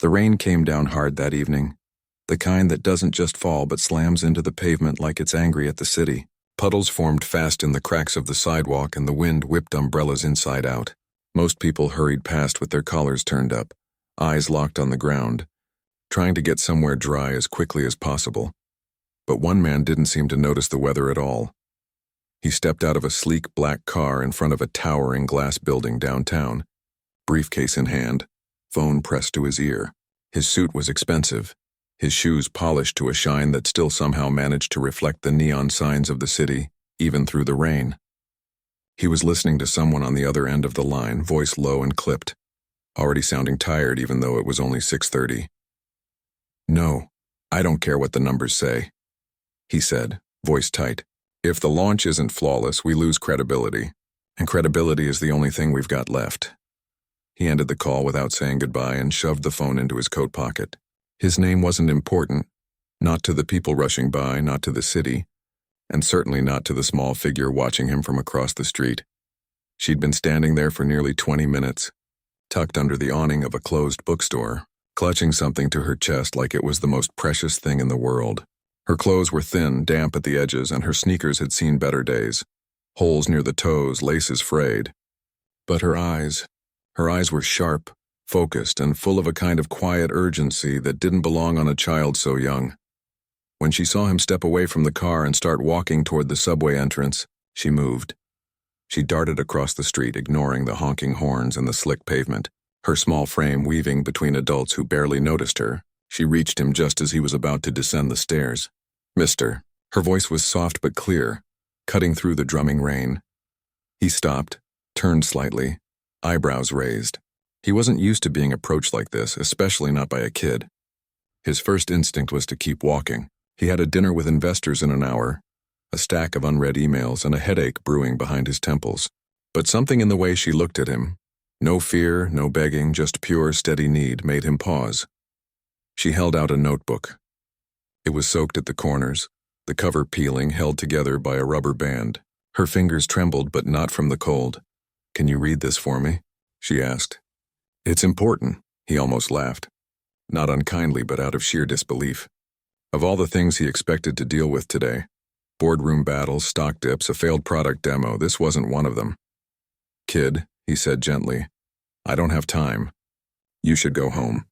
The rain came down hard that evening, the kind that doesn't just fall but slams into the pavement like it's angry at the city. Puddles formed fast in the cracks of the sidewalk and the wind whipped umbrellas inside out. Most people hurried past with their collars turned up, eyes locked on the ground, trying to get somewhere dry as quickly as possible. But one man didn't seem to notice the weather at all. He stepped out of a sleek black car in front of a towering glass building downtown, briefcase in hand, phone pressed to his ear. His suit was expensive, his shoes polished to a shine that still somehow managed to reflect the neon signs of the city, even through the rain. He was listening to someone on the other end of the line, voice low and clipped, already sounding tired even though it was only 6:30. "No, I don't care what the numbers say," he said, voice tight. "If the launch isn't flawless, we lose credibility, and credibility is the only thing we've got left." He ended the call without saying goodbye and shoved the phone into his coat pocket. His name wasn't important, not to the people rushing by, not to the city, and certainly not to the small figure watching him from across the street. She'd been standing there for nearly 20 minutes, tucked under the awning of a closed bookstore, clutching something to her chest like it was the most precious thing in the world. Her clothes were thin, damp at the edges, and her sneakers had seen better days. Holes near the toes, laces frayed. But her eyes were sharp, focused, and full of a kind of quiet urgency that didn't belong on a child so young. When she saw him step away from the car and start walking toward the subway entrance, she moved. She darted across the street, ignoring the honking horns and the slick pavement, her small frame weaving between adults who barely noticed her. She reached him just as he was about to descend the stairs. "Mister." Her voice was soft but clear, cutting through the drumming rain. He stopped, turned slightly, eyebrows raised. He wasn't used to being approached like this, especially not by a kid. His first instinct was to keep walking. He had a dinner with investors in an hour, a stack of unread emails, and a headache brewing behind his temples. But something in the way she looked at him, no fear, no begging, just pure, steady need, made him pause. She held out a notebook. It was soaked at the corners, the cover peeling, held together by a rubber band. Her fingers trembled, but not from the cold. "Can you read this for me?" she asked. "It's important," he almost laughed. Not unkindly, but out of sheer disbelief. Of all the things he expected to deal with today, boardroom battles, stock dips, a failed product demo, this wasn't one of them. "Kid," he said gently, "I don't have time. You should go home."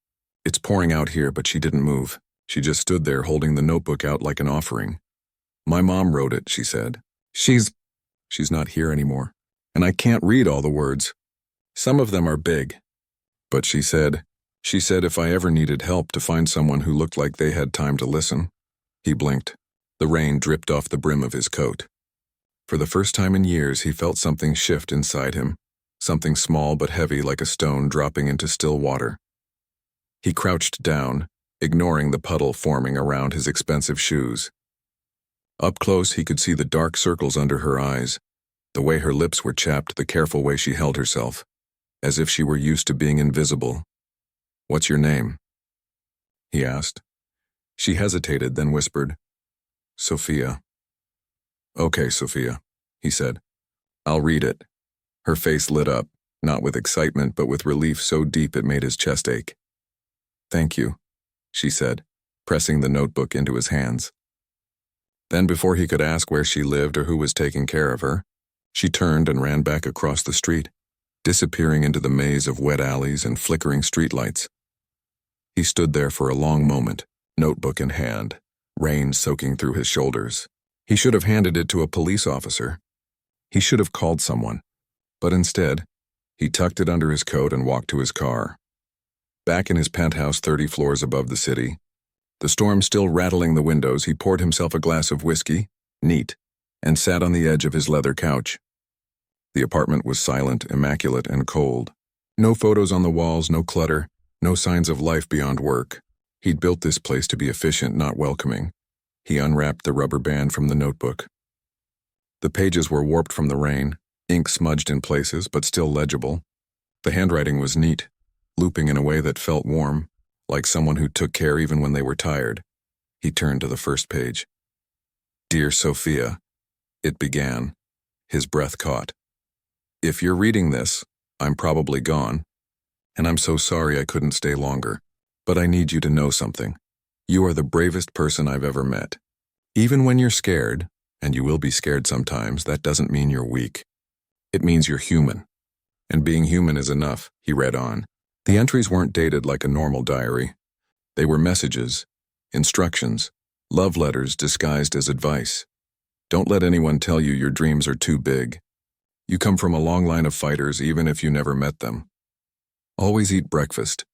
It's pouring out here, but she didn't move. She just stood there holding the notebook out like an offering. "My mom wrote it," she said. She's not here anymore, and I can't read all the words. Some of them are big. But she said if I ever needed help, to find someone who looked like they had time to listen." He blinked. The rain dripped off the brim of his coat. For the first time in years, he felt something shift inside him, something small but heavy like a stone dropping into still water. He crouched down, ignoring the puddle forming around his expensive shoes. Up close, he could see the dark circles under her eyes, the way her lips were chapped, the careful way she held herself, as if she were used to being invisible. "What's your name?" he asked. She hesitated, then whispered, "Sophia." "Okay, Sophia," he said. "I'll read it." Her face lit up, not with excitement but with relief so deep it made his chest ache. "Thank you," she said, pressing the notebook into his hands. Then, before he could ask where she lived or who was taking care of her, she turned and ran back across the street, disappearing into the maze of wet alleys and flickering streetlights. He stood there for a long moment, notebook in hand, rain soaking through his shoulders. He should have handed it to a police officer. He should have called someone. But instead, he tucked it under his coat and walked to his car. Back in his penthouse 30 floors above the city, the storm still rattling the windows, he poured himself a glass of whiskey, neat, and sat on the edge of his leather couch. The apartment was silent, immaculate, and cold. No photos on the walls, no clutter, no signs of life beyond work. He'd built this place to be efficient, not welcoming. He unwrapped the rubber band from the notebook. The pages were warped from the rain, ink smudged in places, but still legible. The handwriting was neat, looping in a way that felt warm, like someone who took care even when they were tired. He turned to the first page. "Dear Sophia," it began. His breath caught. "If you're reading this, I'm probably gone, and I'm so sorry I couldn't stay longer. But I need you to know something. You are the bravest person I've ever met. Even when you're scared, and you will be scared sometimes, that doesn't mean you're weak. It means you're human. And being human is enough, he read on. The entries weren't dated like a normal diary. They were messages, instructions, love letters disguised as advice. Don't let anyone tell you your dreams are too big. You come from a long line of fighters even if you never met them. Always eat breakfast,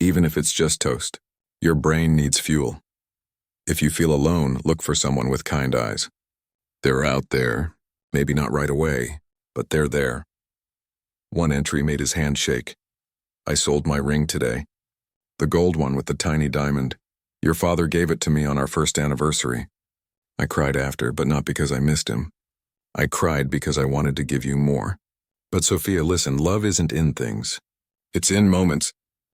even if it's just toast. Your brain needs fuel. If you feel alone, look for someone with kind eyes. They're out there, maybe not right away, but they're there. One entry made his hand shake. I sold my ring today. The gold one with the tiny diamond. Your father gave it to me on our first anniversary. I cried after, but not because I missed him. I cried because I wanted to give you more. But Sophia, listen, love isn't in things. It's in moments,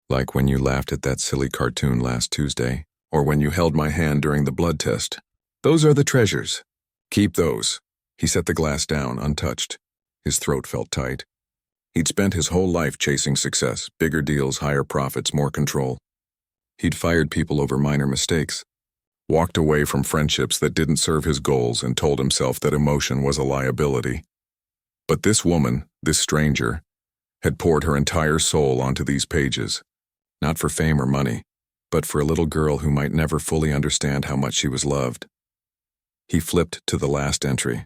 like when you laughed at that silly cartoon last Tuesday, or when you held my hand during the blood test. Those are the treasures. Keep those. He set the glass down, untouched. His throat felt tight. He'd spent his whole life chasing success, bigger deals, higher profits, more control. He'd fired people over minor mistakes, walked away from friendships that didn't serve his goals, and told himself that emotion was a liability. But this woman, this stranger, had poured her entire soul onto these pages, not for fame or money, but for a little girl who might never fully understand how much she was loved. He flipped to the last entry.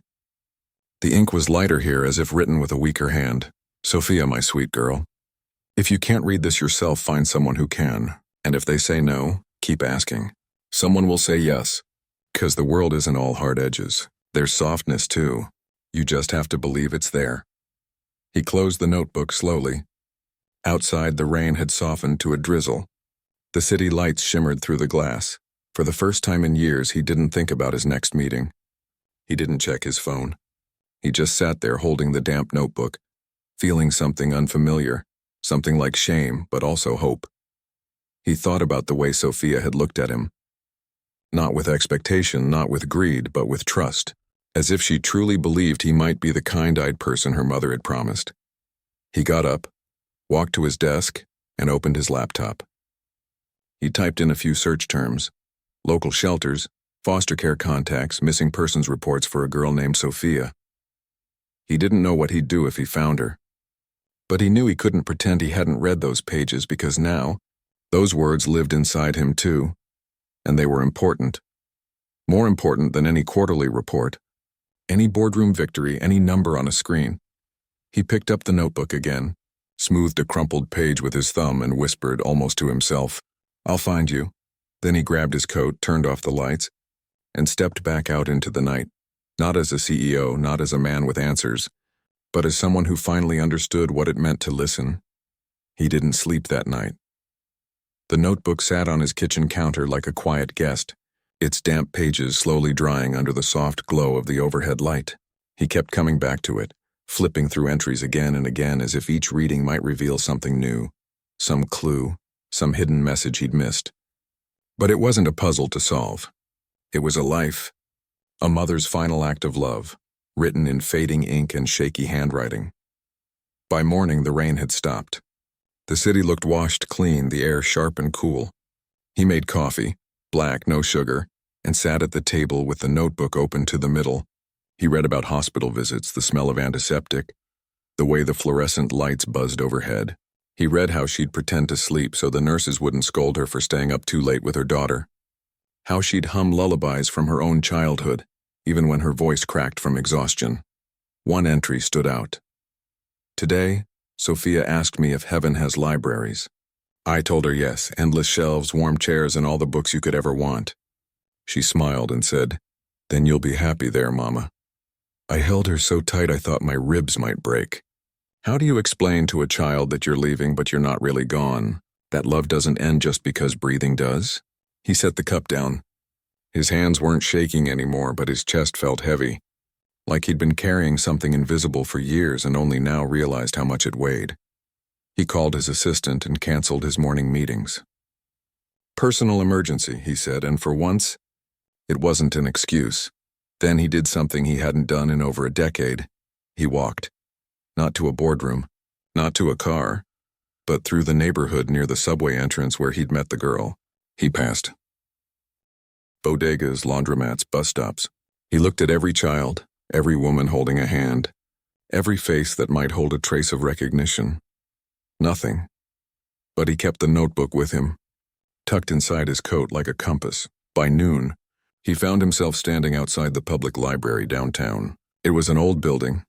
The ink was lighter here, as if written with a weaker hand. Sophia, my sweet girl, if you can't read this yourself, find someone who can. And if they say no, keep asking. Someone will say yes, 'cause the world isn't all hard edges. There's softness too. You just have to believe it's there. He closed the notebook slowly. Outside, the rain had softened to a drizzle. The city lights shimmered through the glass. For the first time in years, he didn't think about his next meeting. He didn't check his phone. He just sat there holding the damp notebook, feeling something unfamiliar, something like shame, but also hope. He thought about the way Sophia had looked at him. Not with expectation, not with greed, but with trust, as if she truly believed he might be the kind-eyed person her mother had promised. He got up, walked to his desk, and opened his laptop. He typed in a few search terms: local shelters, foster care contacts, missing persons reports for a girl named Sophia. He didn't know what he'd do if he found her. But he knew he couldn't pretend he hadn't read those pages, because now, those words lived inside him too, and they were important. More important than any quarterly report, any boardroom victory, any number on a screen. He picked up the notebook again, smoothed a crumpled page with his thumb, and whispered almost to himself, "I'll find you." Then he grabbed his coat, turned off the lights, and stepped back out into the night, not as a CEO, not as a man with answers, but as someone who finally understood what it meant to listen. He didn't sleep that night. The notebook sat on his kitchen counter like a quiet guest, its damp pages slowly drying under the soft glow of the overhead light. He kept coming back to it, flipping through entries again and again, as if each reading might reveal something new, some clue, some hidden message he'd missed. But it wasn't a puzzle to solve. It was a life, a mother's final act of love, written in fading ink and shaky handwriting. By morning, the rain had stopped. The city looked washed clean, the air sharp and cool. He made coffee, black, no sugar, and sat at the table with the notebook open to the middle. He read about hospital visits, the smell of antiseptic, the way the fluorescent lights buzzed overhead. He read how she'd pretend to sleep so the nurses wouldn't scold her for staying up too late with her daughter. How she'd hum lullabies from her own childhood, even when her voice cracked from exhaustion. One entry stood out. Today, Sophia asked me if heaven has libraries. I told her yes, endless shelves, warm chairs, and all the books you could ever want. She smiled and said, "Then you'll be happy there, Mama." I held her so tight I thought my ribs might break. How do you explain to a child that you're leaving but you're not really gone, that love doesn't end just because breathing does? He set the cup down. His hands weren't shaking anymore, but his chest felt heavy, like he'd been carrying something invisible for years and only now realized how much it weighed. He called his assistant and canceled his morning meetings. Personal emergency, he said, and for once, it wasn't an excuse. Then he did something he hadn't done in over a decade. He walked. Not to a boardroom, not to a car, but through the neighborhood near the subway entrance where he'd met the girl. He passed bodegas, laundromats, bus stops. He looked at every child, every woman holding a hand, every face that might hold a trace of recognition. Nothing. But he kept the notebook with him, tucked inside his coat like a compass. By noon, he found himself standing outside the public library downtown. It was an old building,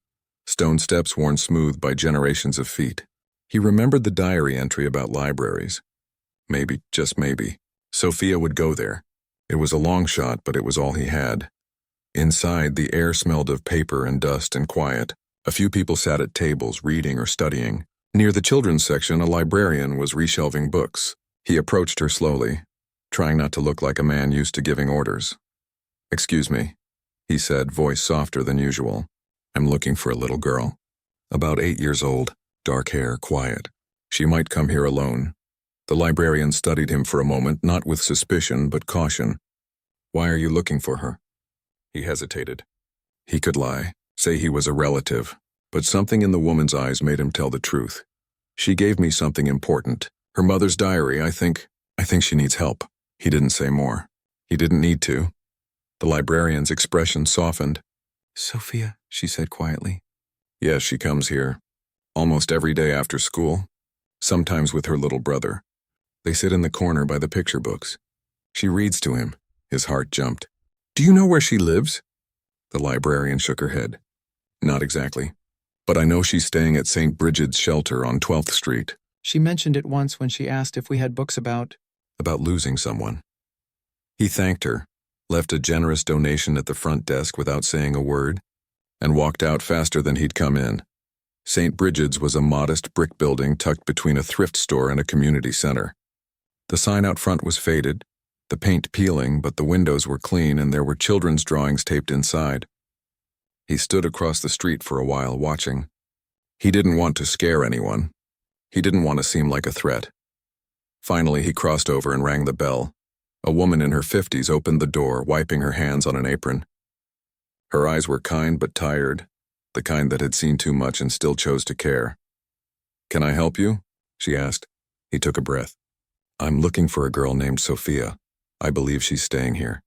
stone steps worn smooth by generations of feet. He remembered the diary entry about libraries. Maybe, just maybe, Sophia would go there. It was a long shot, but it was all he had. Inside, the air smelled of paper and dust and quiet. A few people sat at tables, reading or studying. Near the children's section, a librarian was reshelving books. He approached her slowly, trying not to look like a man used to giving orders. "Excuse me," he said, voice softer than usual. "I'm looking for a little girl. About 8 years old, dark hair, quiet. She might come here alone." The librarian studied him for a moment, not with suspicion, but caution. "Why are you looking for her?" He hesitated. He could lie, say he was a relative, but something in the woman's eyes made him tell the truth. "She gave me something important. Her mother's diary. I think she needs help." He didn't say more. He didn't need to. The librarian's expression softened. "Sophia," she said quietly. "Yes, she comes here. Almost every day after school. Sometimes with her little brother. They sit in the corner by the picture books. She reads to him." His heart jumped. "Do you know where she lives?" The librarian shook her head. "Not exactly. But I know she's staying at St. Bridget's Shelter on 12th Street. She mentioned it once when she asked if we had books about losing someone." He thanked her, left a generous donation at the front desk without saying a word, and walked out faster than he'd come in. St. Bridget's was a modest brick building tucked between a thrift store and a community center. The sign out front was faded, the paint peeling, but the windows were clean and there were children's drawings taped inside. He stood across the street for a while, watching. He didn't want to scare anyone. He didn't want to seem like a threat. Finally, he crossed over and rang the bell. A woman in her 50s opened the door, wiping her hands on an apron. Her eyes were kind but tired, the kind that had seen too much and still chose to care. "Can I help you?" she asked. He took a breath. "I'm looking for a girl named Sophia. I believe she's staying here."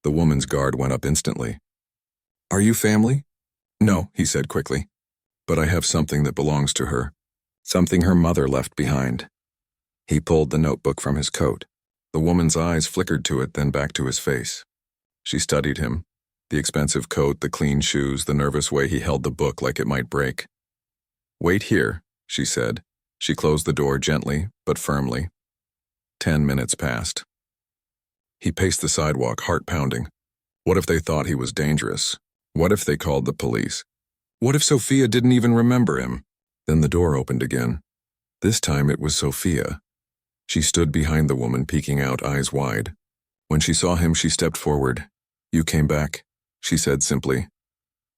The woman's guard went up instantly. "Are you family?" "No," he said quickly. "But I have something that belongs to her. Something her mother left behind." He pulled the notebook from his coat. The woman's eyes flickered to it, then back to his face. She studied him. The expensive coat, the clean shoes, the nervous way he held the book like it might break. "Wait here," she said. She closed the door gently, but firmly. 10 minutes passed. He paced the sidewalk, heart pounding. What if they thought he was dangerous? What if they called the police? What if Sophia didn't even remember him? Then the door opened again. This time it was Sophia. She stood behind the woman, peeking out, eyes wide. When she saw him, she stepped forward. "You came back," she said simply.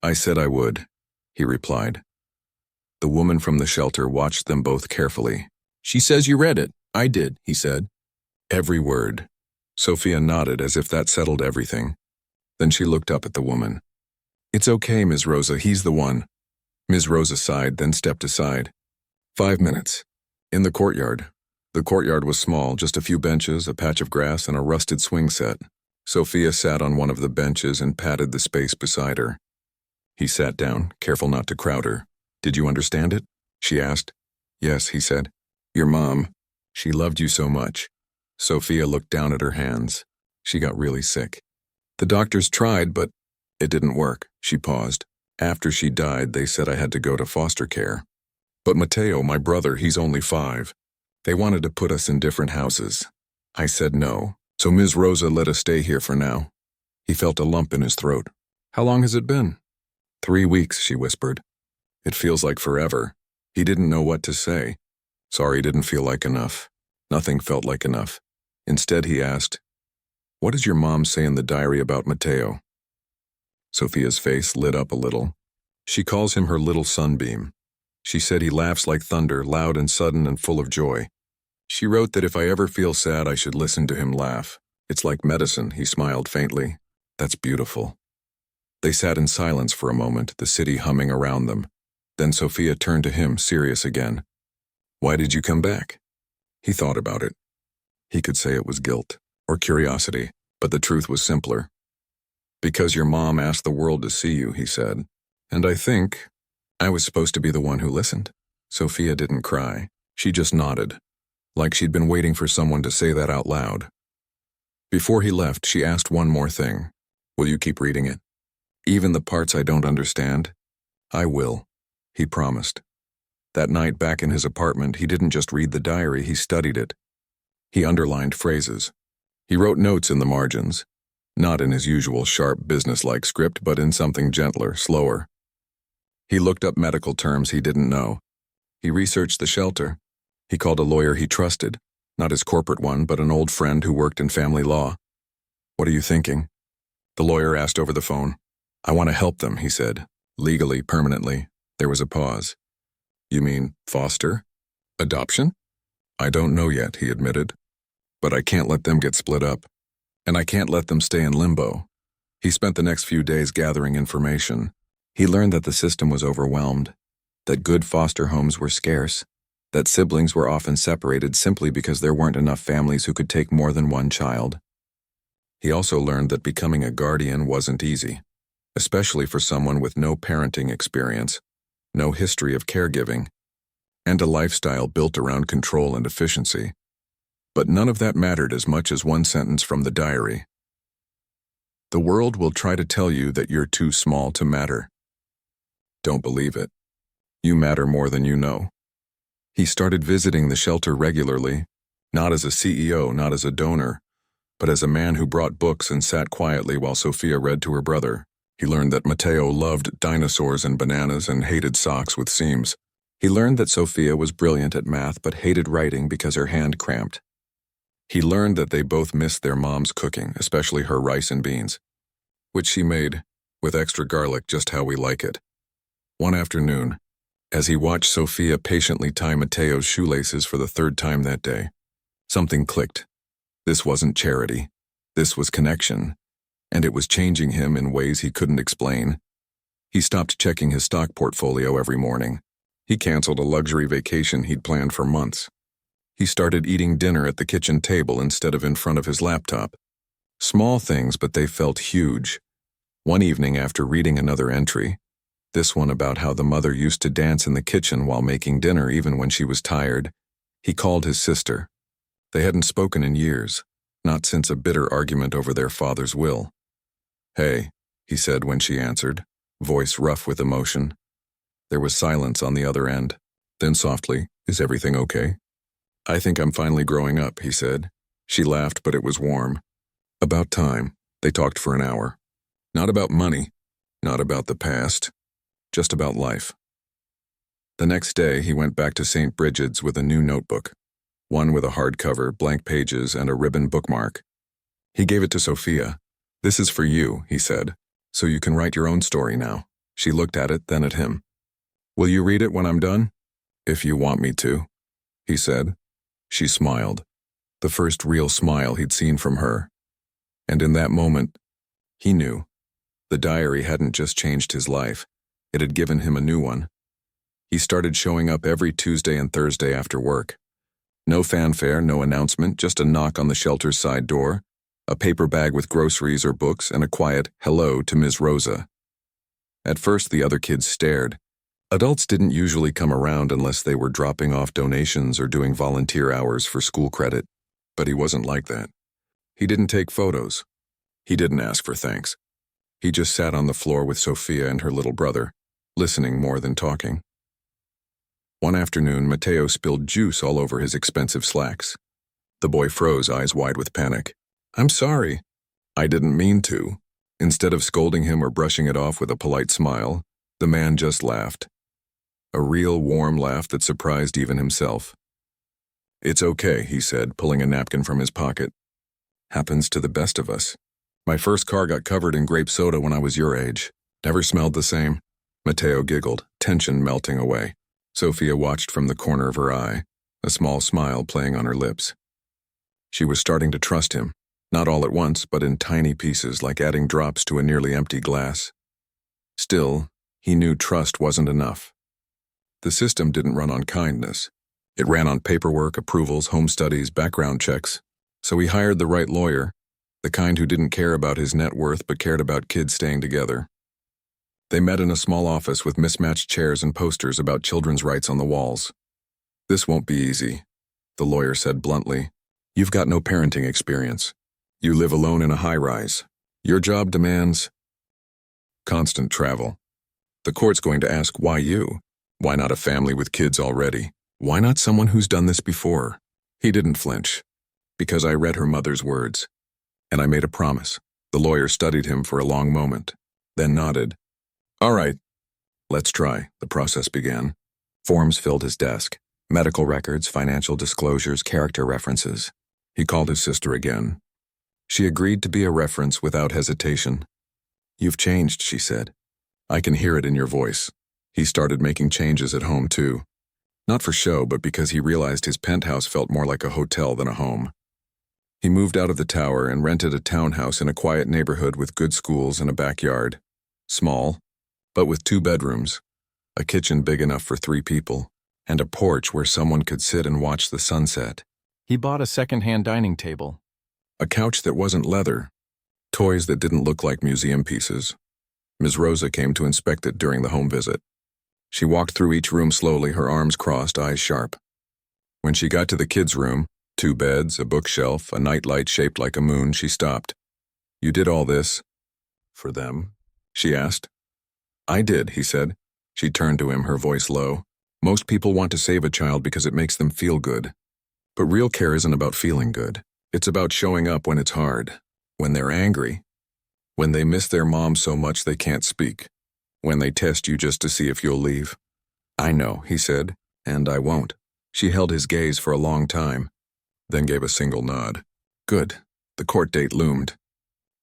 "I said I would," he replied. The woman from the shelter watched them both carefully. "She says you read it." "I did," he said. "Every word." Sophia nodded as if that settled everything. Then she looked up at the woman. "It's okay, Ms. Rosa, he's the one." Ms. Rosa sighed, then stepped aside. 5 minutes. In the courtyard. The courtyard was small, just a few benches, a patch of grass, and a rusted swing set. Sophia sat on one of the benches and patted the space beside her. He sat down, careful not to crowd her. "Did you understand it?" she asked. "Yes," he said. "Your mom. She loved you so much." Sophia looked down at her hands. She got really sick. "The doctors tried, but it didn't work." She paused. "After she died, they said I had to go to foster care. But Mateo, my brother, he's only 5. They wanted to put us in different houses. I said no, so Ms. Rosa let us stay here for now." He felt a lump in his throat. "How long has it been?" 3 weeks, she whispered. "It feels like forever." He didn't know what to say. Sorry didn't feel like enough. Nothing felt like enough. Instead, he asked, "What does your mom say in the diary about Mateo?" Sophia's face lit up a little. "She calls him her little sunbeam. She said he laughs like thunder, loud and sudden and full of joy. She wrote that if I ever feel sad, I should listen to him laugh. It's like medicine," he smiled faintly. "That's beautiful." They sat in silence for a moment, the city humming around them. Then Sophia turned to him, serious again. Why did you come back? He thought about it. He could say it was guilt or curiosity, but the truth was simpler. Because your mom asked the world to see you, he said. And I think I was supposed to be the one who listened. Sophia didn't cry. She just nodded, like she'd been waiting for someone to say that out loud. Before he left, she asked one more thing. Will you keep reading it? Even the parts I don't understand? I will, he promised. That night back in his apartment, he didn't just read the diary, he studied it. He underlined phrases. He wrote notes in the margins, not in his usual sharp business-like script, but in something gentler, slower. He looked up medical terms he didn't know. He researched the shelter. He called a lawyer he trusted, not his corporate one, but an old friend who worked in family law. What are you thinking? The lawyer asked over the phone. I want to help them, he said. Legally, permanently. There was a pause. You mean foster? Adoption? I don't know yet, he admitted. But I can't let them get split up. And I can't let them stay in limbo. He spent the next few days gathering information. He learned that the system was overwhelmed, that good foster homes were scarce, that siblings were often separated simply because there weren't enough families who could take more than one child. He also learned that becoming a guardian wasn't easy, especially for someone with no parenting experience, no history of caregiving, and a lifestyle built around control and efficiency. But none of that mattered as much as one sentence from the diary. The world will try to tell you that you're too small to matter. Don't believe it. You matter more than you know. He started visiting the shelter regularly, not as a CEO, not as a donor, but as a man who brought books and sat quietly while Sophia read to her brother. He learned that Matteo loved dinosaurs and bananas and hated socks with seams. He learned that Sophia was brilliant at math but hated writing because her hand cramped. He learned that they both missed their mom's cooking, especially her rice and beans, which she made, with extra garlic just how we like it. One afternoon, as he watched Sophia patiently tie Matteo's shoelaces for the third time that day, something clicked. This wasn't charity. This was connection, and it was changing him in ways he couldn't explain. He stopped checking his stock portfolio every morning. He canceled a luxury vacation he'd planned for months. He started eating dinner at the kitchen table instead of in front of his laptop. Small things, but they felt huge. One evening after reading another entry, this one about how the mother used to dance in the kitchen while making dinner even when she was tired, he called his sister. They hadn't spoken in years, not since a bitter argument over their father's will. Hey, he said when she answered, voice rough with emotion. There was silence on the other end. Then softly, is everything okay? I think I'm finally growing up, he said. She laughed, but it was warm. About time. They talked for an hour. Not about money, not about the past, just about life. The next day, he went back to St. Bridget's with a new notebook, one with a hardcover, blank pages, and a ribbon bookmark. He gave it to Sophia. This is for you, he said, so you can write your own story now. She looked at it, then at him. Will you read it when I'm done? If you want me to, he said. She smiled, the first real smile he'd seen from her. And in that moment, he knew. The diary hadn't just changed his life, it had given him a new one. He started showing up every Tuesday and Thursday after work. No fanfare, no announcement, just a knock on the shelter's side door, a paper bag with groceries or books, and a quiet hello to Ms. Rosa. At first, the other kids stared. Adults didn't usually come around unless they were dropping off donations or doing volunteer hours for school credit, but he wasn't like that. He didn't take photos. He didn't ask for thanks. He just sat on the floor with Sophia and her little brother, listening more than talking. One afternoon, Matteo spilled juice all over his expensive slacks. The boy froze, eyes wide with panic. I'm sorry. I didn't mean to. Instead of scolding him or brushing it off with a polite smile, the man just laughed. A real warm laugh that surprised even himself. It's okay, he said, pulling a napkin from his pocket. Happens to the best of us. My first car got covered in grape soda when I was your age. Never smelled the same. Matteo giggled, tension melting away. Sophia watched from the corner of her eye, a small smile playing on her lips. She was starting to trust him, not all at once, but in tiny pieces like adding drops to a nearly empty glass. Still, he knew trust wasn't enough. The system didn't run on kindness. It ran on paperwork, approvals, home studies, background checks. So he hired the right lawyer, the kind who didn't care about his net worth but cared about kids staying together. They met in a small office with mismatched chairs and posters about children's rights on the walls. "This won't be easy," the lawyer said bluntly. "You've got no parenting experience. You live alone in a high-rise. Your job demands constant travel. The court's going to ask why you? Why not a family with kids already? Why not someone who's done this before?" He didn't flinch. "Because I read her mother's words. And I made a promise." The lawyer studied him for a long moment, then nodded. "All right, let's try." The process began. Forms filled his desk. Medical records, financial disclosures, character references. He called his sister again. She agreed to be a reference without hesitation. "You've changed," she said. "I can hear it in your voice." He started making changes at home, too. Not for show, but because he realized his penthouse felt more like a hotel than a home. He moved out of the tower and rented a townhouse in a quiet neighborhood with good schools and a backyard. Small, but with 2 bedrooms, a kitchen big enough for 3 people, and a porch where someone could sit and watch the sunset. He bought a second-hand dining table, a couch that wasn't leather, toys that didn't look like museum pieces. Ms. Rosa came to inspect it during the home visit. She walked through each room slowly, her arms crossed, eyes sharp. When she got to the kids' room, 2 beds, a bookshelf, a nightlight shaped like a moon, she stopped. "You did all this for them?" she asked. "I did," he said. She turned to him, her voice low. "Most people want to save a child because it makes them feel good. But real care isn't about feeling good. It's about showing up when it's hard, when they're angry, when they miss their mom so much they can't speak, when they test you just to see if you'll leave." "I know," he said, "and I won't." She held his gaze for a long time, then gave a single nod. Good. The court date loomed.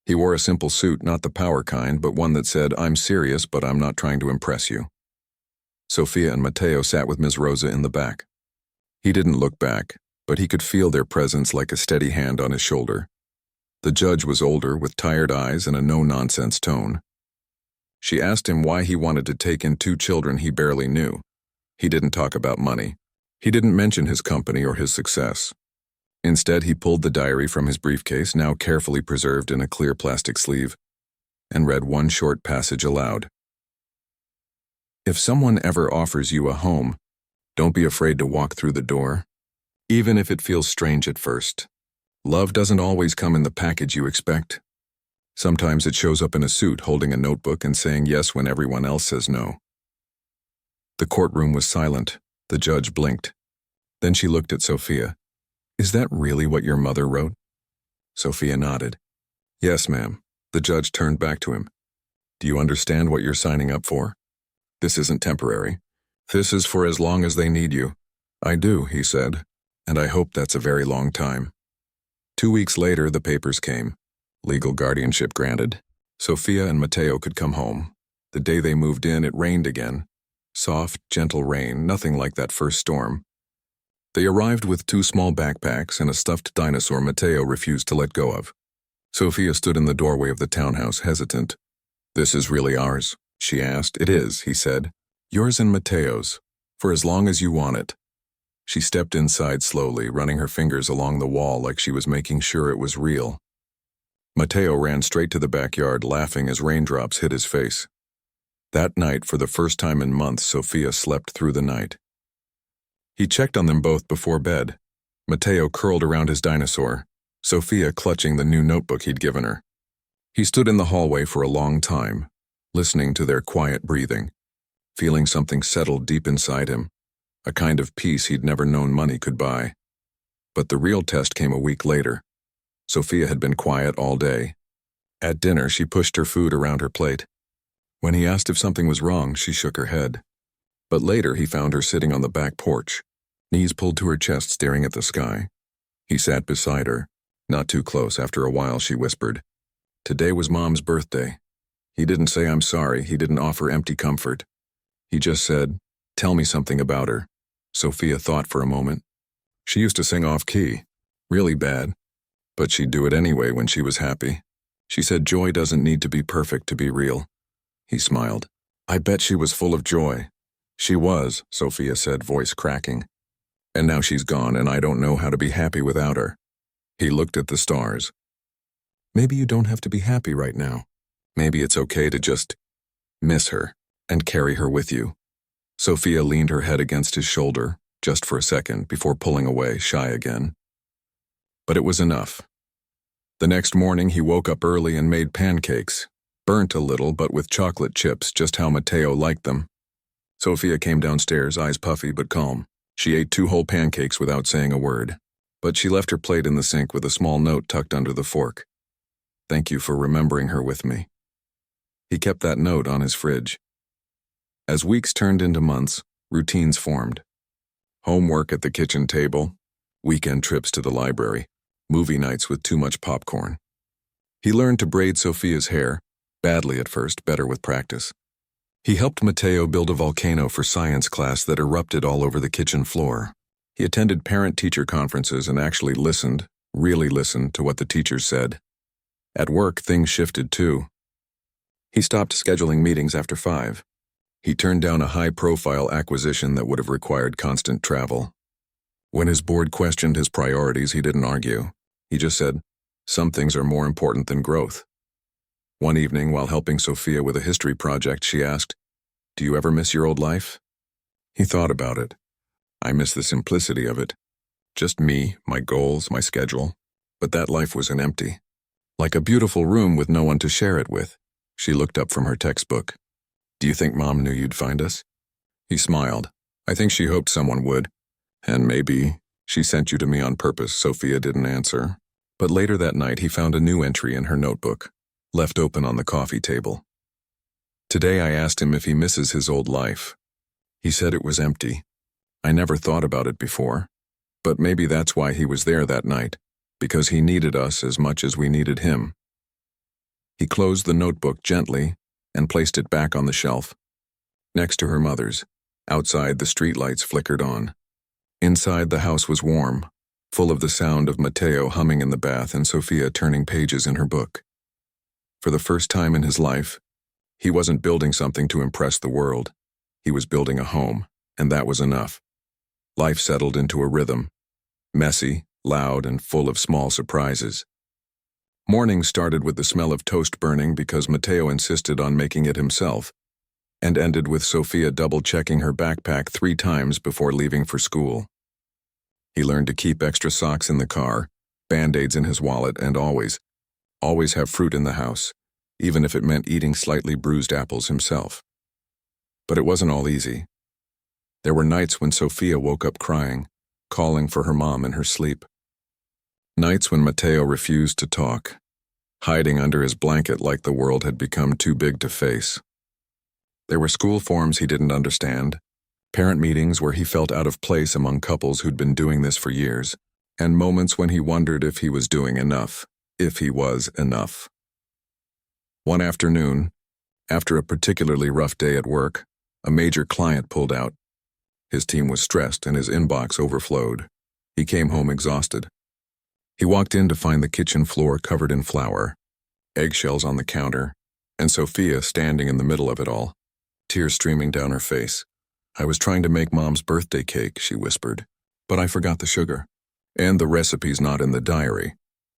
He wore a simple suit, not the power kind, but one that said, "I'm serious, but I'm not trying to impress you." Sophia and Matteo sat with Ms. Rosa in the back. He didn't look back, but he could feel their presence like a steady hand on his shoulder. The judge was older, with tired eyes and a no-nonsense tone. She asked him why he wanted to take in 2 children he barely knew. He didn't talk about money. He didn't mention his company or his success. Instead, he pulled the diary from his briefcase, now carefully preserved in a clear plastic sleeve, and read one short passage aloud. "If someone ever offers you a home, don't be afraid to walk through the door, even if it feels strange at first. Love doesn't always come in the package you expect. Sometimes it shows up in a suit, holding a notebook and saying yes when everyone else says no." The courtroom was silent. The judge blinked. Then she looked at Sophia. "Is that really what your mother wrote?" Sophia nodded. "Yes, ma'am." The judge turned back to him. "Do you understand what you're signing up for? This isn't temporary. This is for as long as they need you." "I do," he said, "and I hope that's a very long time." 2 weeks later, the papers came. Legal guardianship granted. Sophia and Matteo could come home. The day they moved in, it rained again. Soft, gentle rain, nothing like that first storm. They arrived with 2 small backpacks and a stuffed dinosaur Matteo refused to let go of. Sophia stood in the doorway of the townhouse, hesitant. "This is really ours?" she asked. "It is," he said. "Yours and Matteo's, for as long as you want it." She stepped inside slowly, running her fingers along the wall like she was making sure it was real. Matteo ran straight to the backyard, laughing as raindrops hit his face. That night, for the first time in months, Sophia slept through the night. He checked on them both before bed. Matteo curled around his dinosaur, Sophia clutching the new notebook he'd given her. He stood in the hallway for a long time, listening to their quiet breathing, feeling something settle deep inside him, a kind of peace he'd never known money could buy. But the real test came a week later. Sophia had been quiet all day. At dinner, she pushed her food around her plate. When he asked if something was wrong, she shook her head. But later, he found her sitting on the back porch, knees pulled to her chest, staring at the sky. He sat beside her, not too close. After a while, she whispered, "Today was Mom's birthday." He didn't say "I'm sorry," he didn't offer empty comfort. He just said, "Tell me something about her." Sophia thought for a moment. She used to sing off-key, really bad, but she'd do it anyway when she was happy. She said joy doesn't need to be perfect to be real. He smiled. "I bet she was full of joy." "She was," Sophia said, voice cracking. And now she's gone and I don't know how to be happy without her. He looked at the stars. Maybe you don't have to be happy right now. Maybe it's okay to just miss her and carry her with you. Sophia leaned her head against his shoulder, just for a second, before pulling away, shy again. But it was enough. The next morning he woke up early and made pancakes, burnt a little but with chocolate chips, just how Mateo liked them. Sophia came downstairs, eyes puffy but calm. She ate 2 whole pancakes without saying a word, but she left her plate in the sink with a small note tucked under the fork. Thank you for remembering her with me. He kept that note on his fridge. As weeks turned into months, routines formed. Homework at the kitchen table, weekend trips to the library, movie nights with too much popcorn. He learned to braid Sophia's hair, badly at first, better with practice. He helped Mateo build a volcano for science class that erupted all over the kitchen floor. He attended parent-teacher conferences and actually listened, really listened to what the teachers said. At work, things shifted too. He stopped scheduling meetings after 5. He turned down a high-profile acquisition that would have required constant travel. When his board questioned his priorities, he didn't argue. He just said, some things are more important than growth. One evening, while helping Sophia with a history project, she asked, "Do you ever miss your old life?" He thought about it. I miss the simplicity of it. Just me, my goals, my schedule. But that life was empty. Like a beautiful room with no one to share it with. She looked up from her textbook. Do you think Mom knew you'd find us? He smiled. I think she hoped someone would. And maybe she sent you to me on purpose. Sophia didn't answer. But later that night, he found a new entry in her notebook, left open on the coffee table. Today I asked him if he misses his old life. He said it was empty. I never thought about it before. But maybe that's why he was there that night, because he needed us as much as we needed him. He closed the notebook gently and placed it back on the shelf, next to her mother's. Outside, the streetlights flickered on. Inside, the house was warm, full of the sound of Mateo humming in the bath and Sophia turning pages in her book. For the first time in his life, he wasn't building something to impress the world. He was building a home, and that was enough. Life settled into a rhythm, messy, loud, and full of small surprises. Mornings started with the smell of toast burning because Mateo insisted on making it himself, and ended with Sophia double-checking her backpack 3 times before leaving for school. He learned to keep extra socks in the car, Band-Aids in his wallet, and always have fruit in the house, even if it meant eating slightly bruised apples himself. But it wasn't all easy. There were nights when Sophia woke up crying, calling for her mom in her sleep. Nights when Mateo refused to talk, hiding under his blanket like the world had become too big to face. There were school forms he didn't understand, parent meetings where he felt out of place among couples who'd been doing this for years, and moments when he wondered if he was doing enough, if he was enough. One afternoon, after a particularly rough day at work, a major client pulled out. His team was stressed and his inbox overflowed. He came home exhausted. He walked in to find the kitchen floor covered in flour, eggshells on the counter, and Sophia standing in the middle of it all, tears streaming down her face. I was trying to make Mom's birthday cake, she whispered, but I forgot the sugar. And the recipe's not in the diary.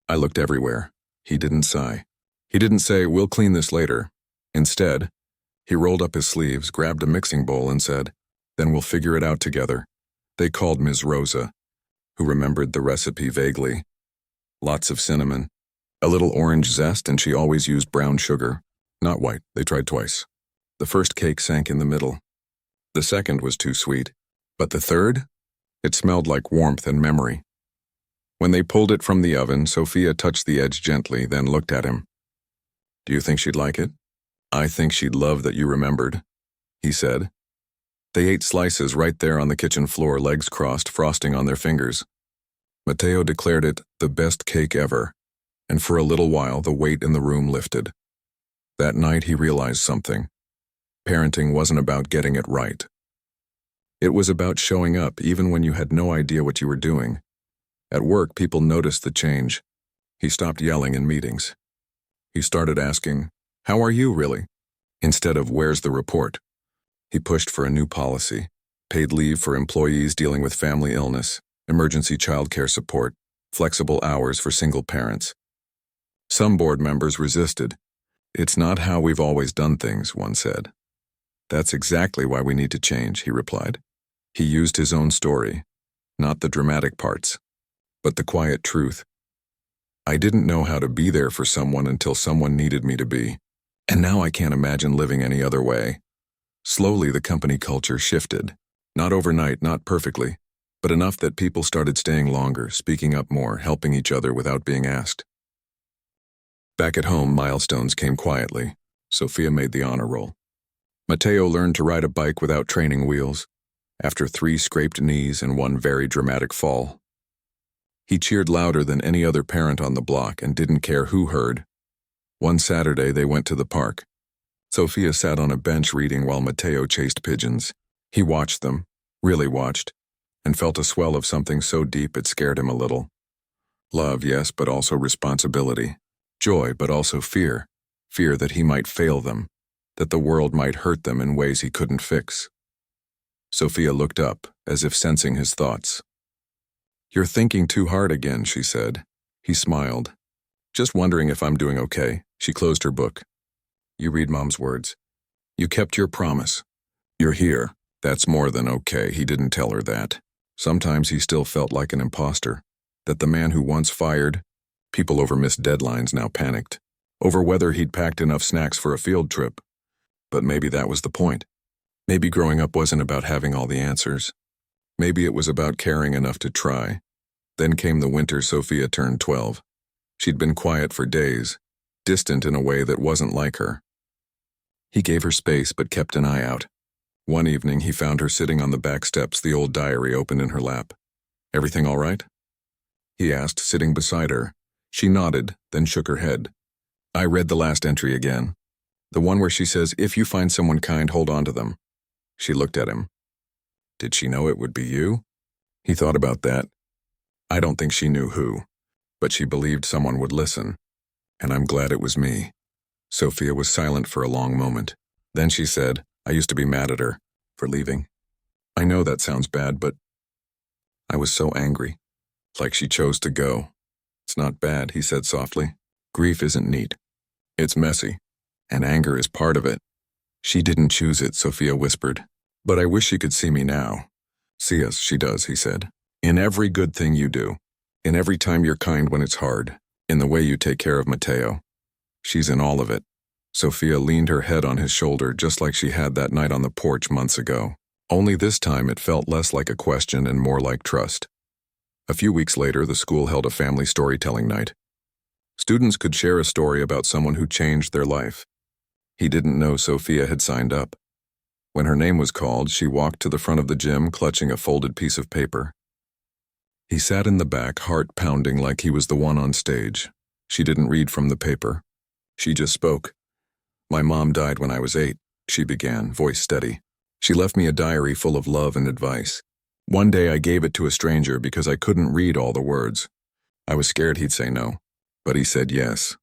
I looked everywhere. He didn't sigh. He didn't say, we'll clean this later. Instead, he rolled up his sleeves, grabbed a mixing bowl, and said, then we'll figure it out together. They called Ms. Rosa, who remembered the recipe vaguely. Lots of cinnamon, a little orange zest, and she always used brown sugar, not white. They tried twice. The first cake sank in the middle. The second was too sweet. But the third? It smelled like warmth and memory. When they pulled it from the oven, Sophia touched the edge gently, then looked at him. Do you think she'd like it? I think she'd love that you remembered, he said. They ate slices right there on the kitchen floor, legs crossed, frosting on their fingers. Mateo declared it the best cake ever, and for a little while the weight in the room lifted. That night he realized something. Parenting wasn't about getting it right. It was about showing up even when you had no idea what you were doing. At work, people noticed the change. He stopped yelling in meetings. He started asking, "How are you really?" instead of "Where's the report?" He pushed for a new policy. paid leave for employees dealing with family illness, emergency childcare support, flexible hours for single parents. Some board members resisted. "It's not how we've always done things," one said. "That's exactly why we need to change," he replied. He used his own story, not the dramatic parts, but the quiet truth. "I didn't know how to be there for someone until someone needed me to be, and now I can't imagine living any other way." Slowly, the company culture shifted. Not overnight, not perfectly, but enough that people started staying longer, speaking up more, helping each other without being asked. Back at home, milestones came quietly. Sophia made the honor roll. Matteo learned to ride a bike without training wheels, after 3 scraped knees and 1 very dramatic fall. He cheered louder than any other parent on the block and didn't care who heard. One Saturday, they went to the park. Sophia sat on a bench reading while Matteo chased pigeons. He watched them, really watched, and felt a swell of something so deep it scared him a little. Love, yes, but also responsibility. Joy, but also fear. Fear that he might fail them, that the world might hurt them in ways he couldn't fix. Sophia looked up, as if sensing his thoughts. "You're thinking too hard again," she said. He smiled. "Just wondering if I'm doing okay." She closed her book. "You read Mom's words. You kept your promise. You're here. That's more than okay." He didn't tell her that. Sometimes he still felt like an imposter, that the man who once fired people over missed deadlines now panicked, over whether he'd packed enough snacks for a field trip. But maybe that was the point. Maybe growing up wasn't about having all the answers. Maybe it was about caring enough to try. Then came the winter Sophia turned 12. She'd been quiet for days, distant in a way that wasn't like her. He gave her space but kept an eye out. One evening he found her sitting on the back steps, the old diary open in her lap. "Everything all right?" he asked, sitting beside her. She nodded, then shook her head. "I read the last entry again. The one where she says, 'If you find someone kind, hold on to them.'" She looked at him. Did she know it would be you? He thought about that. I don't think she knew who, but she believed someone would listen. And I'm glad it was me. Sophia was silent for a long moment. Then she said, "I used to be mad at her for leaving. I know that sounds bad, but I was so angry. Like she chose to go." "It's not bad," he said softly. "Grief isn't neat. It's messy. And anger is part of it." "She didn't choose it," Sophia whispered. "But I wish she could see me now." "See us," she does, he said. "In every good thing you do. In every time you're kind when it's hard. In the way you take care of Matteo. She's in all of it." Sophia leaned her head on his shoulder just like she had that night on the porch months ago. Only this time it felt less like a question and more like trust. A few weeks later, the school held a family storytelling night. Students could share a story about someone who changed their life. He didn't know Sophia had signed up. When her name was called, she walked to the front of the gym clutching a folded piece of paper. He sat in the back, heart pounding like he was the one on stage. She didn't read from the paper. She just spoke. "My mom died when I was 8, she began, voice steady. "She left me a diary full of love and advice. One day I gave it to a stranger because I couldn't read all the words. I was scared he'd say no, but he said yes.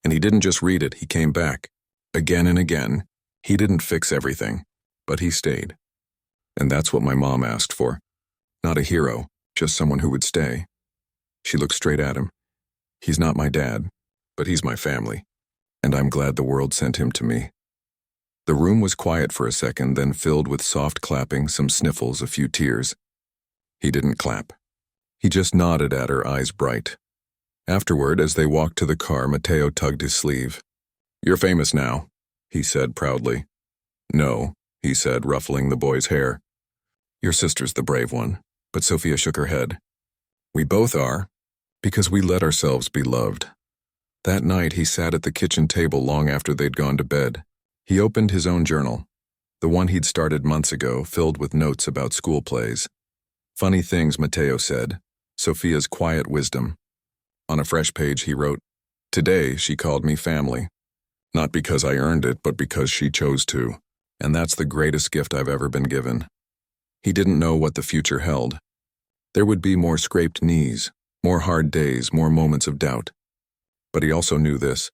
And he didn't just read it, he came back. Again and again. He didn't fix everything, but he stayed. And that's what my mom asked for. Not a hero, just someone who would stay." She looked straight at him. "He's not my dad, but he's my family. And I'm glad the world sent him to me." The room was quiet for a second, then filled with soft clapping, some sniffles, a few tears. He didn't clap. He just nodded at her, eyes bright. Afterward, as they walked to the car, Matteo tugged his sleeve. "You're famous now," he said proudly. "No," he said, ruffling the boy's hair. "Your sister's the brave one." But Sophia shook her head. "We both are, because we let ourselves be loved." That night, he sat at the kitchen table long after they'd gone to bed. He opened his own journal, the one he'd started months ago, filled with notes about school plays. Funny things, Matteo said, Sophia's quiet wisdom. On a fresh page, he wrote, "Today, she called me family. Not because I earned it, but because she chose to. And that's the greatest gift I've ever been given." He didn't know what the future held. There would be more scraped knees, more hard days, more moments of doubt. But he also knew this.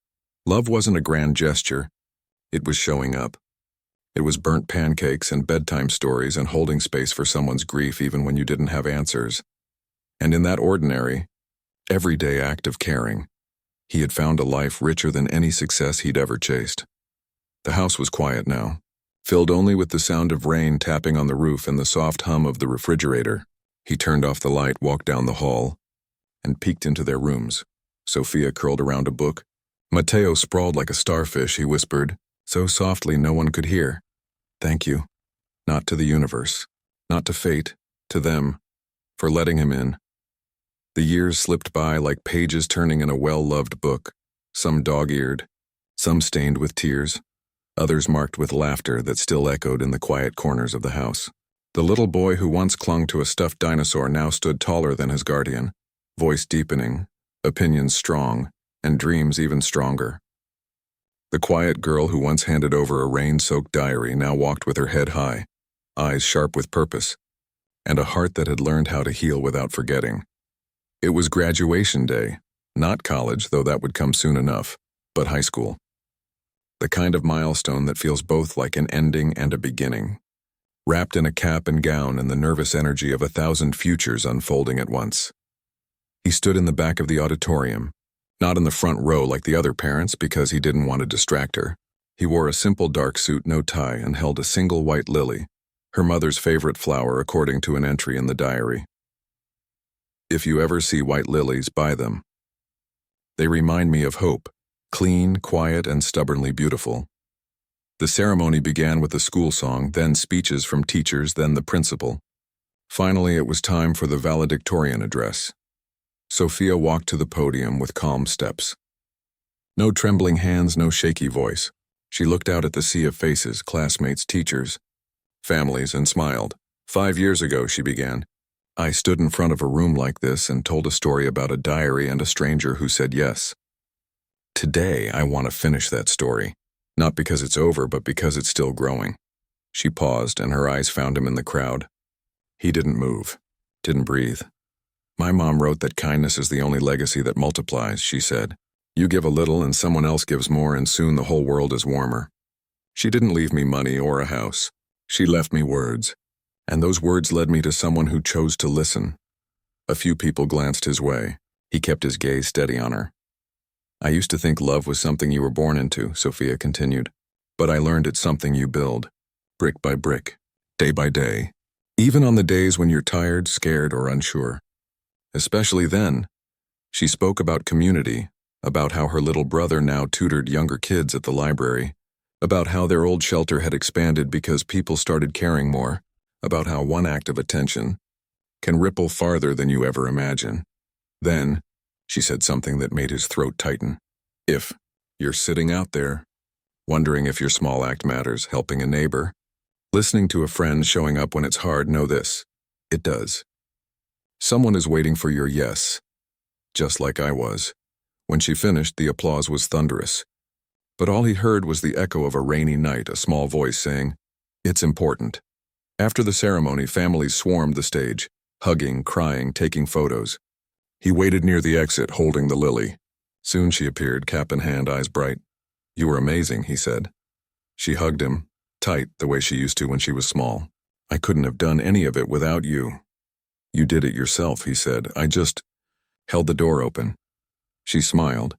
Love wasn't a grand gesture. It was showing up. It was burnt pancakes and bedtime stories and holding space for someone's grief even when you didn't have answers. And in that ordinary, everyday act of caring, he had found a life richer than any success he'd ever chased. The house was quiet now, filled only with the sound of rain tapping on the roof and the soft hum of the refrigerator. He turned off the light, walked down the hall, and peeked into their rooms. Sophia curled around a book. Matteo sprawled like a starfish, he whispered, so softly no one could hear. Thank you. Not to the universe, not to fate, to them, for letting him in. The years slipped by like pages turning in a well-loved book, some dog-eared, some stained with tears, others marked with laughter that still echoed in the quiet corners of the house. The little boy who once clung to a stuffed dinosaur now stood taller than his guardian, voice deepening, opinions strong, and dreams even stronger. The quiet girl who once handed over a rain-soaked diary now walked with her head high, eyes sharp with purpose, and a heart that had learned how to heal without forgetting. It was graduation day, not college, though that would come soon enough, but high school. The kind of milestone that feels both like an ending and a beginning, wrapped in a cap and gown and the nervous energy of 1,000 futures unfolding at once. He stood in the back of the auditorium, not in the front row like the other parents because he didn't want to distract her. He wore a simple dark suit, no tie, and held a single white lily, her mother's favorite flower according to an entry in the diary. If you ever see white lilies, buy them. They remind me of hope, clean, quiet, and stubbornly beautiful. The ceremony began with a school song, then speeches from teachers, then the principal. Finally, it was time for the valedictorian address. Sophia walked to the podium with calm steps. No trembling hands, no shaky voice. She looked out at the sea of faces, classmates, teachers, families, and smiled. 5 years ago, she began, I stood in front of a room like this and told a story about a diary and a stranger who said yes. Today, I want to finish that story, not because it's over, but because it's still growing. She paused, and her eyes found him in the crowd. He didn't move, didn't breathe. My mom wrote that kindness is the only legacy that multiplies, she said. You give a little and someone else gives more, and soon the whole world is warmer. She didn't leave me money or a house. She left me words. And those words led me to someone who chose to listen. A few people glanced his way. He kept his gaze steady on her. I used to think love was something you were born into, Sophia continued. But I learned it's something you build, brick by brick, day by day, even on the days when you're tired, scared, or unsure. Especially then. She spoke about community, about how her little brother now tutored younger kids at the library, about how their old shelter had expanded because people started caring more, about how one act of attention can ripple farther than you ever imagine. Then, she said something that made his throat tighten. If you're sitting out there, wondering if your small act matters, helping a neighbor, listening to a friend, showing up when it's hard, know this. It does. Someone is waiting for your yes, just like I was. When she finished, the applause was thunderous. But all he heard was the echo of a rainy night, a small voice saying, It's important. After the ceremony, families swarmed the stage, hugging, crying, taking photos. He waited near the exit, holding the lily. Soon she appeared, cap in hand, eyes bright. You were amazing, he said. She hugged him, tight, the way she used to when she was small. I couldn't have done any of it without you. You did it yourself, he said. I just held the door open. She smiled,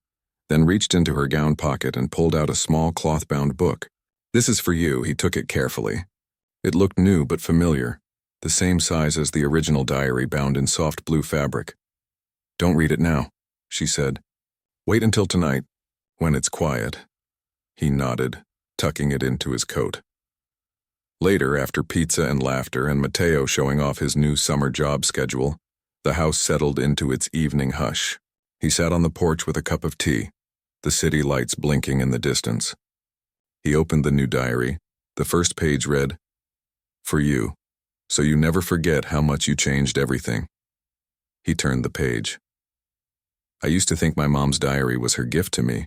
then reached into her gown pocket and pulled out a small cloth-bound book. This is for you, he took it carefully. It looked new but familiar, the same size as the original diary, bound in soft blue fabric. Don't read it now, she said. Wait until tonight, when it's quiet. He nodded, tucking it into his coat. Later, after pizza and laughter and Matteo showing off his new summer job schedule, the house settled into its evening hush. He sat on the porch with a cup of tea, the city lights blinking in the distance. He opened the new diary. The first page read, For you, so you never forget how much you changed everything. He turned the page. I used to think my mom's diary was her gift to me,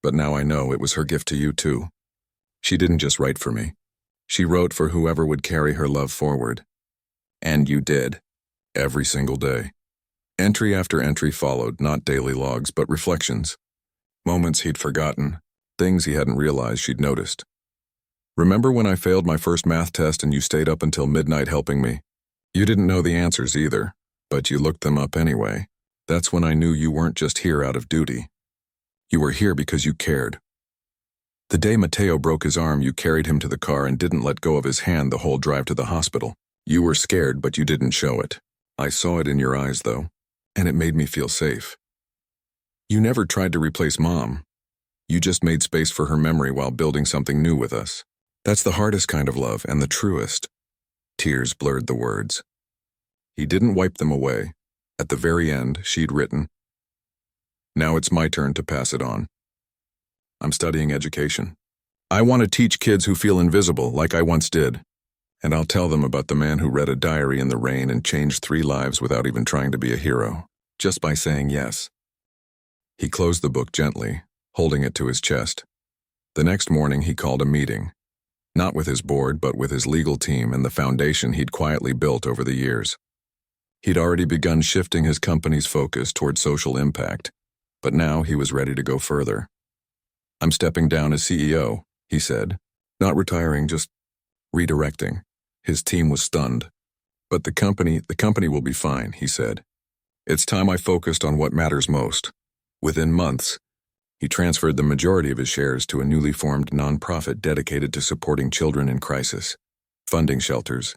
but now I know it was her gift to you too. She didn't just write for me. She wrote for whoever would carry her love forward. And you did. Every single day. Entry after entry followed, not daily logs, but reflections. Moments he'd forgotten, things he hadn't realized she'd noticed. Remember when I failed my first math test and you stayed up until midnight helping me? You didn't know the answers either, but you looked them up anyway. That's when I knew you weren't just here out of duty. You were here because you cared. The day Mateo broke his arm, you carried him to the car and didn't let go of his hand the whole drive to the hospital. You were scared, but you didn't show it. I saw it in your eyes, though, and it made me feel safe. You never tried to replace Mom. You just made space for her memory while building something new with us. That's the hardest kind of love and the truest. Tears blurred the words. He didn't wipe them away. At the very end, she'd written, "Now it's my turn to pass it on. I'm studying education. I want to teach kids who feel invisible like I once did. And I'll tell them about the man who read a diary in the rain and changed 3 lives without even trying to be a hero, just by saying yes." He closed the book gently, holding it to his chest. The next morning he called a meeting, not with his board but with his legal team and the foundation he'd quietly built over the years. He'd already begun shifting his company's focus toward social impact, but now he was ready to go further. "I'm stepping down as CEO," he said. "Not retiring, just redirecting." His team was stunned. "But the company will be fine," he said. "It's time I focused on what matters most." Within months, he transferred the majority of his shares to a newly formed nonprofit dedicated to supporting children in crisis, funding shelters,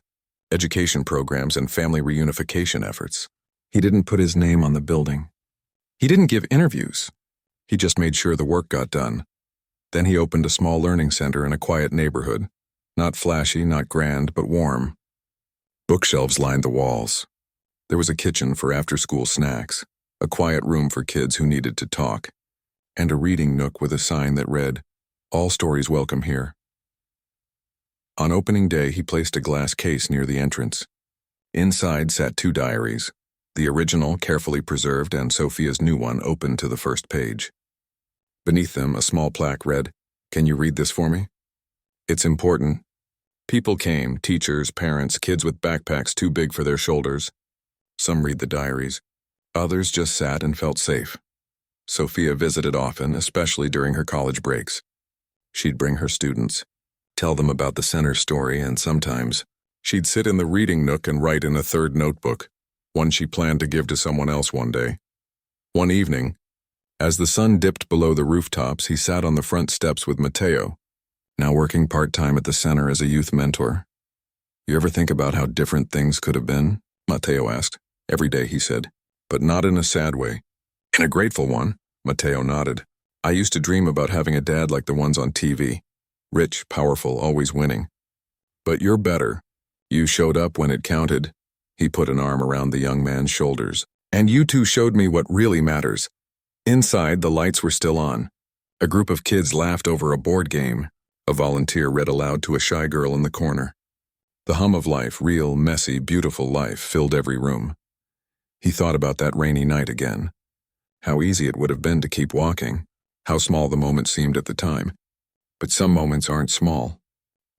education programs, and family reunification efforts. He didn't put his name on the building. He didn't give interviews. He just made sure the work got done. Then he opened a small learning center in a quiet neighborhood. Not flashy, not grand, but warm. Bookshelves lined the walls. There was a kitchen for after-school snacks, a quiet room for kids who needed to talk, and a reading nook with a sign that read, "All stories welcome here." On opening day, he placed a glass case near the entrance. Inside sat 2 diaries, the original carefully preserved and Sophia's new one open to the first page. Beneath them, a small plaque read, "Can you read this for me? It's important." People came, teachers, parents, kids with backpacks too big for their shoulders. Some read the diaries. Others just sat and felt safe. Sophia visited often, especially during her college breaks. She'd bring her students, tell them about the center story, and sometimes she'd sit in the reading nook and write in a 3rd notebook, one she planned to give to someone else one day. One evening, as the sun dipped below the rooftops, he sat on the front steps with Mateo, now working part-time at the center as a youth mentor. "You ever think about how different things could have been?" Mateo asked. "Every day," he said, "but not in a sad way. In a grateful one," Mateo nodded. "I used to dream about having a dad like the ones on TV. Rich, powerful, always winning. But you're better. You showed up when it counted." He put an arm around the young man's shoulders. "And you two showed me what really matters." Inside, the lights were still on. A group of kids laughed over a board game. A volunteer read aloud to a shy girl in the corner. The hum of life, real, messy, beautiful life, filled every room. He thought about that rainy night again. How easy it would have been to keep walking. How small the moment seemed at the time. But some moments aren't small.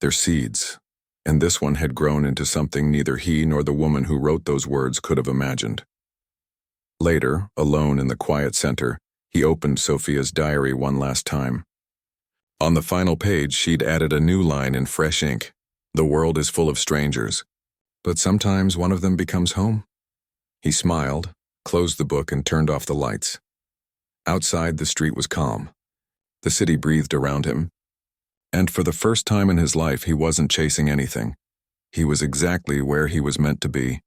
They're seeds. And this one had grown into something neither he nor the woman who wrote those words could have imagined. Later, alone in the quiet center, he opened Sophia's diary one last time. On the final page, she'd added a new line in fresh ink. "The world is full of strangers, but sometimes one of them becomes home." He smiled, closed the book, and turned off the lights. Outside, the street was calm. The city breathed around him. And for the first time in his life, he wasn't chasing anything. He was exactly where he was meant to be.